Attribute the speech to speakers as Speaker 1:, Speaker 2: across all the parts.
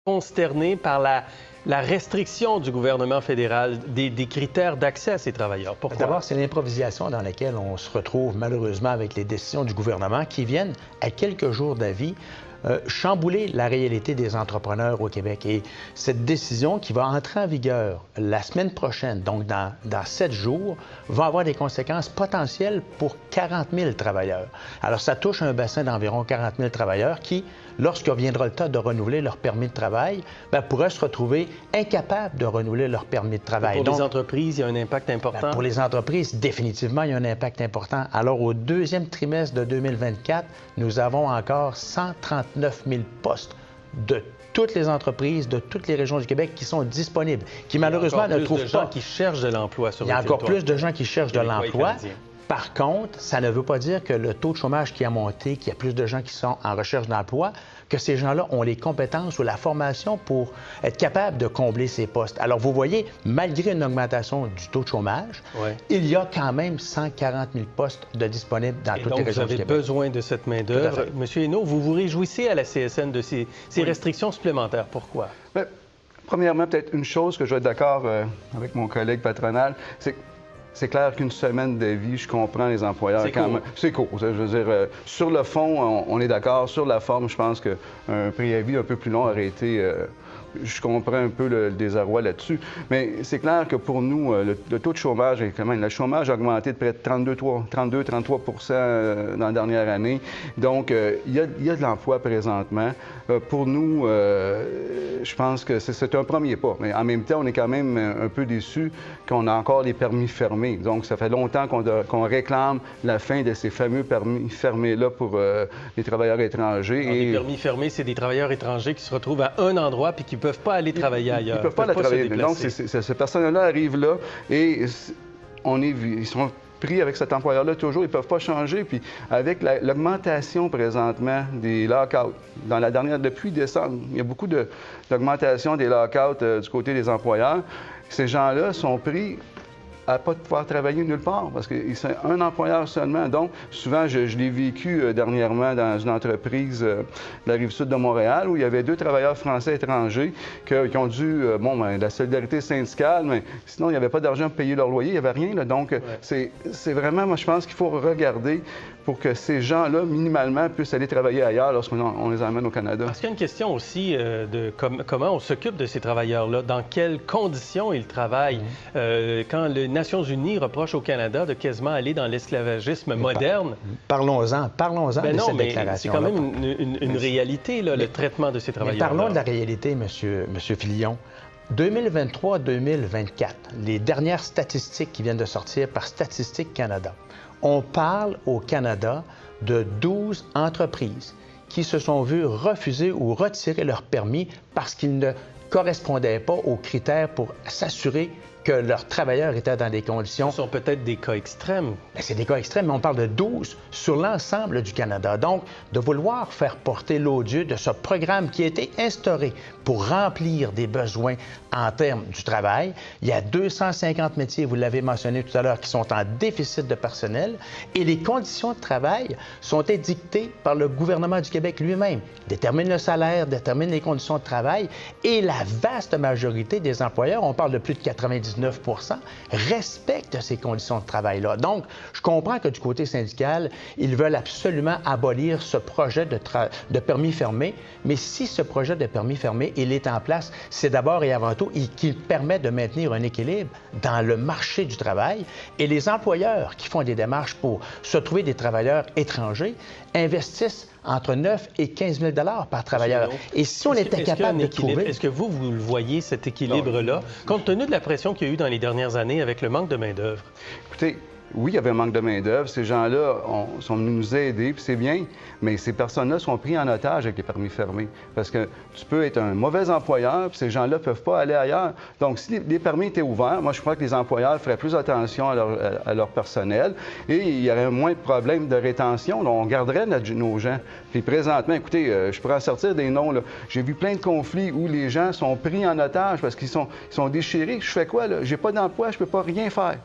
Speaker 1: consterné par la restriction du gouvernement fédéral des critères d'accès à ces travailleurs. Pourquoi?
Speaker 2: D'abord, c'est l'improvisation dans laquelle on se retrouve malheureusement avec les décisions du gouvernement qui viennent, à quelques jours d'avis, chambouler la réalité des entrepreneurs au Québec. Et cette décision qui va entrer en vigueur la semaine prochaine, donc dans 7 jours, va avoir des conséquences potentielles pour 40 000 travailleurs. Alors, ça touche un bassin d'environ 40 000 travailleurs qui, lorsqu'il viendra le temps de renouveler leur permis de travail, pourraient se retrouver incapables de renouveler leur permis de travail.
Speaker 1: Pour les entreprises, il y a un impact important?
Speaker 2: Pour les entreprises, définitivement, il y a un impact important. Alors, au deuxième trimestre de 2024, nous avons encore 139 000 postes de toutes les entreprises, de toutes les régions du Québec qui sont disponibles, qui malheureusement ne trouvent pas...
Speaker 1: Il y a encore plus de gens qui cherchent de l'emploi sur le territoire.
Speaker 2: Il y a encore plus de gens qui cherchent de l'emploi. Par contre, ça ne veut pas dire que le taux de chômage qui a monté, qu'il y a plus de gens qui sont en recherche d'emploi, que ces gens-là ont les compétences ou la formation pour être capables de combler ces postes. Alors, vous voyez, malgré une augmentation du taux de chômage, il y a quand même 140 000 postes de disponibles dans toutes les régions du Québec.
Speaker 1: Vous avez besoin de cette main-d'œuvre. Monsieur Hainaut, vous vous réjouissez à la CSN de ces restrictions supplémentaires. Pourquoi?
Speaker 3: Bien, premièrement, peut-être une chose que je vais être d'accord avec mon collègue patronal, c'est que c'est clair qu'une semaine d'avis, je comprends les employeurs quand même. C'est court. Je veux dire, sur le fond, on est d'accord. Sur la forme, je pense qu'un préavis un peu plus long aurait été... je comprends un peu le désarroi là-dessus. Mais c'est clair que pour nous, le taux de chômage est quand même... Le chômage a augmenté de près de 32-33 dans la dernière année. Donc, il y a de l'emploi présentement. Pour nous, je pense que c'est un premier pas. Mais en même temps, on est quand même un peu déçus qu'on a encore les permis fermés. Donc, ça fait longtemps qu'on réclame la fin de ces fameux permis fermés-là pour les travailleurs étrangers.
Speaker 1: Alors, les permis fermés, c'est des travailleurs étrangers qui se retrouvent à un endroit puis qui ne peuvent pas aller travailler ailleurs.
Speaker 3: Ils ne peuvent pas aller travailler. Donc, ces personnes-là arrivent là et ils sont pris avec cet employeur-là toujours. Ils ne peuvent pas changer. Puis avec l'augmentation présentement des lock-outs, depuis décembre, il y a beaucoup d'augmentation des lock-outs du côté des employeurs. Ces gens-là sont pris à ne pas pouvoir travailler nulle part parce que c'est un employeur seulement. Donc, souvent, je l'ai vécu dernièrement dans une entreprise de la Rive-Sud de Montréal où il y avait 2 travailleurs français étrangers qui ont dû, la solidarité syndicale, mais sinon, il n'y avait pas d'argent pour payer leur loyer, il n'y avait rien. Là. Donc, c'est vraiment, moi, je pense qu'il faut regarder pour que ces gens-là, minimalement, puissent aller travailler ailleurs lorsqu'on les emmène au Canada.
Speaker 1: Parce qu'il y a une question aussi de comment on s'occupe de ces travailleurs-là, dans quelles conditions ils travaillent. Quand les Nations unies reprochent au Canada de quasiment aller dans l'esclavagisme moderne.
Speaker 2: Parlons-en de cette déclaration.
Speaker 1: C'est quand même une réalité, là, le traitement de ces travailleurs-là.
Speaker 2: Parlons de la réalité, Monsieur Filion. 2023-2024, les dernières statistiques qui viennent de sortir par Statistique Canada. On parle au Canada de 12 entreprises qui se sont vues refuser ou retirer leur permis parce qu'ils ne correspondaient pas aux critères pour s'assurer que leurs travailleurs étaient dans des conditions...
Speaker 1: Ce sont peut-être des cas extrêmes.
Speaker 2: C'est des cas extrêmes, mais on parle de 12 sur l'ensemble du Canada. Donc, de vouloir faire porter l'odieux de ce programme qui a été instauré pour remplir des besoins en termes du travail. Il y a 250 métiers, vous l'avez mentionné tout à l'heure, qui sont en déficit de personnel et les conditions de travail sont dictées par le gouvernement du Québec lui-même. Détermine le salaire, détermine les conditions de travail et la vaste majorité des employeurs, on parle de plus de 99 respectent ces conditions de travail-là. Donc, je comprends que du côté syndical, ils veulent absolument abolir ce projet de permis fermé, mais si ce projet de permis fermé, il est en place, c'est d'abord et avant tout qu'il permet de maintenir un équilibre dans le marché du travail et les employeurs qui font des démarches pour se trouver des travailleurs étrangers investissent entre 9 et 15 000 par travailleur. Et si on était capable de trouver...
Speaker 1: Est-ce que vous le voyez, cet équilibre-là, compte tenu de la pression qu'il y a eu dans les dernières années avec le manque de main-d'œuvre?
Speaker 3: Écoutez, oui, il y avait un manque de main-d'œuvre. Ces gens-là sont venus nous aider, puis c'est bien, mais ces personnes-là sont pris en otage avec les permis fermés. Parce que tu peux être un mauvais employeur, puis ces gens-là ne peuvent pas aller ailleurs. Donc, si les permis étaient ouverts, moi, je crois que les employeurs feraient plus attention à leur personnel et il y aurait moins de problèmes de rétention. Donc, on garderait nos gens. Puis présentement, écoutez, je pourrais en sortir des noms. J'ai vu plein de conflits où les gens sont pris en otage parce qu'ils sont déchirés. Je fais quoi, là? J'ai pas d'emploi, je peux pas rien faire.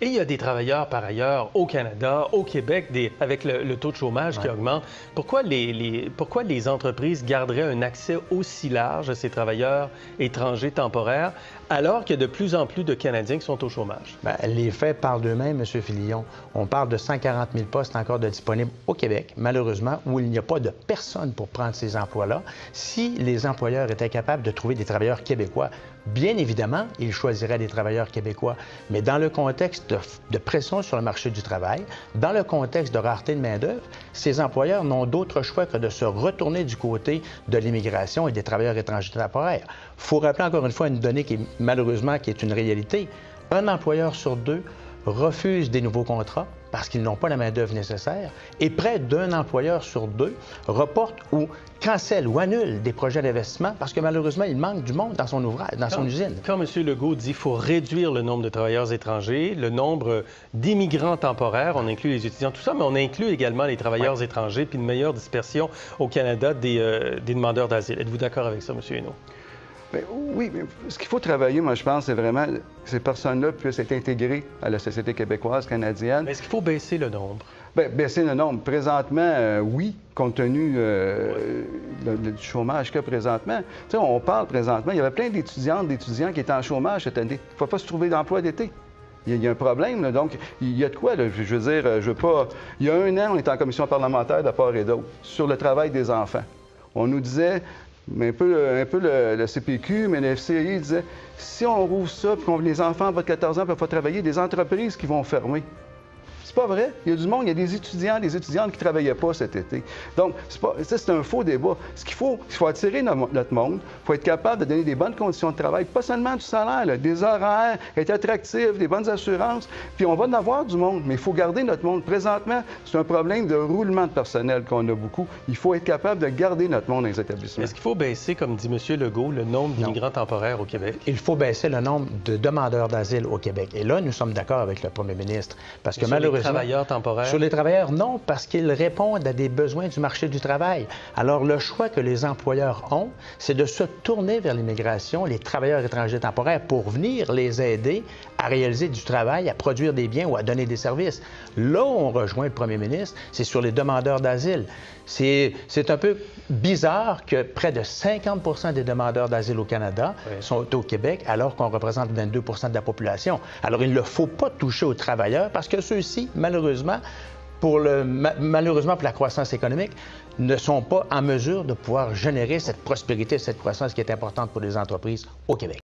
Speaker 1: Et il y a des travailleurs, par ailleurs, au Canada, au Québec, avec le taux de chômage qui augmente. Pourquoi les entreprises garderaient un accès aussi large à ces travailleurs étrangers temporaires, alors qu'il y a de plus en plus de Canadiens qui sont au chômage?
Speaker 2: Bien, les faits parlent d'eux-mêmes, M. Fillon. On parle de 140 000 postes encore de disponibles au Québec, malheureusement, où il n'y a pas de personne pour prendre ces emplois-là. Si les employeurs étaient capables de trouver des travailleurs québécois, bien évidemment, ils choisiraient des travailleurs québécois. Mais dans le contexte de pression sur le marché du travail, dans le contexte de rareté de main-d'œuvre, ces employeurs n'ont d'autre choix que de se retourner du côté de l'immigration et des travailleurs étrangers temporaires. Il faut rappeler encore une fois une donnée qui, malheureusement, qui est une réalité. Un employeur sur deux refuse des nouveaux contrats parce qu'ils n'ont pas la main-d'œuvre nécessaire, et près d'un employeur sur deux reporte ou cancelle ou annule des projets d'investissement parce que malheureusement, il manque du monde dans son ouvrage, dans son usine.
Speaker 1: Quand M. Legault dit qu'il faut réduire le nombre de travailleurs étrangers, le nombre d'immigrants temporaires, on inclut les étudiants, tout ça, mais on inclut également les travailleurs étrangers, puis une meilleure dispersion au Canada des demandeurs d'asile. Êtes-vous d'accord avec ça, M. Hainaut?
Speaker 3: Bien, oui, mais ce qu'il faut travailler, moi, je pense, c'est vraiment que ces personnes-là puissent être intégrées à la société québécoise, canadienne.
Speaker 1: Mais est-ce qu'il faut baisser le nombre?
Speaker 3: Bien, baisser le nombre. Présentement, oui, compte tenu du chômage qu'il y a présentement. Tu sais, on parle présentement, il y avait plein d'étudiantes, d'étudiants qui étaient en chômage cette année. Il ne faut pas se trouver d'emploi d'été. Il y a un problème, là. Donc, il y a de quoi, là. Je veux dire, je veux pas... Il y a un an, on était en commission parlementaire de part et d'autre sur le travail des enfants. On nous disait... Mais un peu le CPQ, mais le FCI disait, si on rouvre ça, puis les enfants en bas de 14 ans ne peuvent pas travailler, des entreprises qui vont fermer. C'est pas vrai. Il y a du monde, il y a des étudiants, des étudiantes qui ne travaillaient pas cet été. Donc, c'est un faux débat. Ce qu'il faut attirer notre monde. Il faut être capable de donner des bonnes conditions de travail, pas seulement du salaire, là, des horaires, être attractif, des bonnes assurances. Puis on va en avoir du monde, mais il faut garder notre monde. Présentement, c'est un problème de roulement de personnel qu'on a beaucoup. Il faut être capable de garder notre monde dans les établissements.
Speaker 1: Est-ce qu'il faut baisser, comme dit M. Legault, le nombre d'immigrants temporaires au Québec?
Speaker 2: Il faut baisser le nombre de demandeurs d'asile au Québec. Et là, nous sommes d'accord avec le premier ministre. Parce que malheureusement...
Speaker 1: Travailleurs temporaires?
Speaker 2: Sur les travailleurs, non, parce qu'ils répondent à des besoins du marché du travail. Alors, le choix que les employeurs ont, c'est de se tourner vers l'immigration, les travailleurs étrangers temporaires, pour venir les aider à réaliser du travail, à produire des biens ou à donner des services. Là où on rejoint le premier ministre, c'est sur les demandeurs d'asile. C'est un peu bizarre que près de 50 des demandeurs d'asile au Canada sont au Québec, alors qu'on représente 22 de la population. Alors, il ne faut pas toucher aux travailleurs parce que ceux-ci, malheureusement, pour la croissance économique, ne sont pas en mesure de pouvoir générer cette prospérité, cette croissance qui est importante pour les entreprises au Québec.